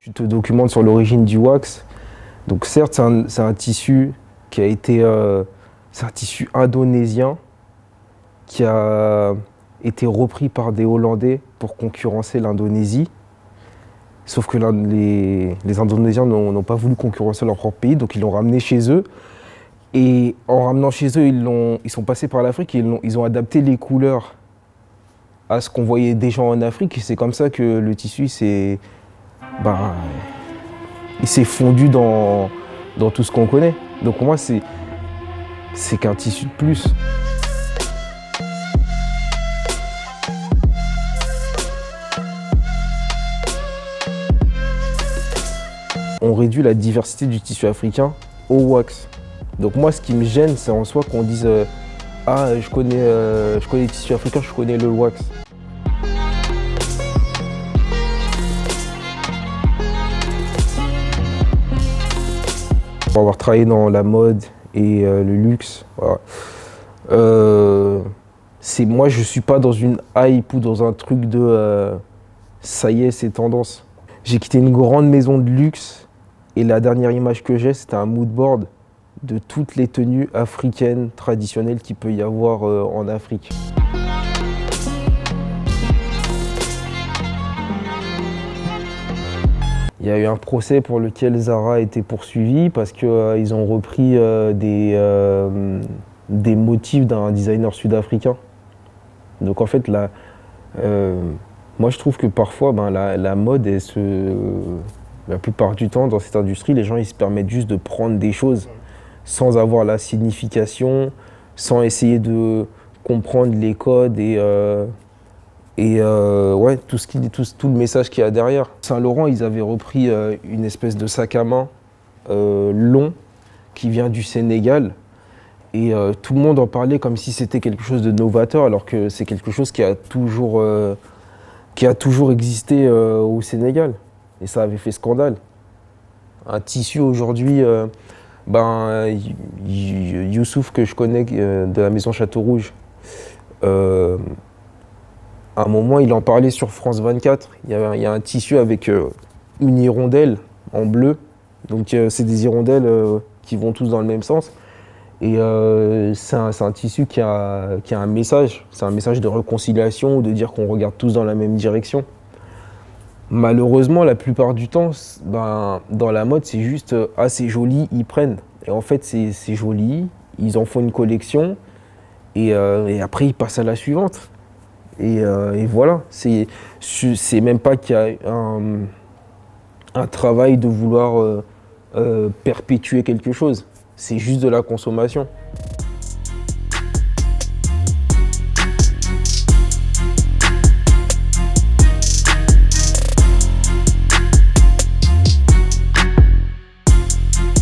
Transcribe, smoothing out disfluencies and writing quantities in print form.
Tu te documentes sur l'origine du wax. Donc certes, c'est un tissu qui a été... c'est un tissu indonésien qui a été repris par des Hollandais pour concurrencer l'Indonésie. Sauf que les Indonésiens n'ont pas voulu concurrencer leur propre pays, donc ils l'ont ramené chez eux. Et en ramenant chez eux, ils sont passés par l'Afrique et ils ont adapté les couleurs à ce qu'on voyait déjà en Afrique. Et c'est comme ça que le tissu il s'est fondu dans tout ce qu'on connaît. Donc pour moi, c'est qu'un tissu de plus. On réduit la diversité du tissu africain au wax. Donc moi, ce qui me gêne, c'est en soi qu'on dise ah, je connais les tissus africains, je connais le wax. Pour avoir travaillé dans la mode et le luxe, voilà. Moi, je suis pas dans une hype ou dans un truc de ça y est, c'est tendance. J'ai quitté une grande maison de luxe et la dernière image que j'ai, c'était un mood board de toutes les tenues africaines traditionnelles qu'il peut y avoir en Afrique. Il y a eu un procès pour lequel Zara a été poursuivi parce qu'ils ont repris des motifs d'un designer sud-africain. Donc en fait, moi je trouve que parfois, la mode, la plupart du temps dans cette industrie, les gens ils se permettent juste de prendre des choses sans avoir la signification, sans essayer de comprendre les codes et ouais, tout le message qu'il y a derrière. Saint-Laurent, ils avaient repris une espèce de sac à main long qui vient du Sénégal. Et tout le monde en parlait comme si c'était quelque chose de novateur, alors que c'est quelque chose qui a toujours existé au Sénégal. Et ça avait fait scandale. Un tissu aujourd'hui, Youssouf, que je connais de la maison Château Rouge, à un moment, il en parlait sur France 24. Il y a un tissu avec une hirondelle en bleu. Donc c'est des hirondelles qui vont tous dans le même sens. Et c'est un tissu qui a un message. C'est un message de réconciliation ou de dire qu'on regarde tous dans la même direction. Malheureusement, la plupart du temps, dans la mode, c'est juste « Ah, c'est joli, ils prennent ». Et en fait, c'est joli, ils en font une collection et après, ils passent à la suivante. Et voilà, c'est même pas qu'il y a un travail de vouloir perpétuer quelque chose. C'est juste de la consommation.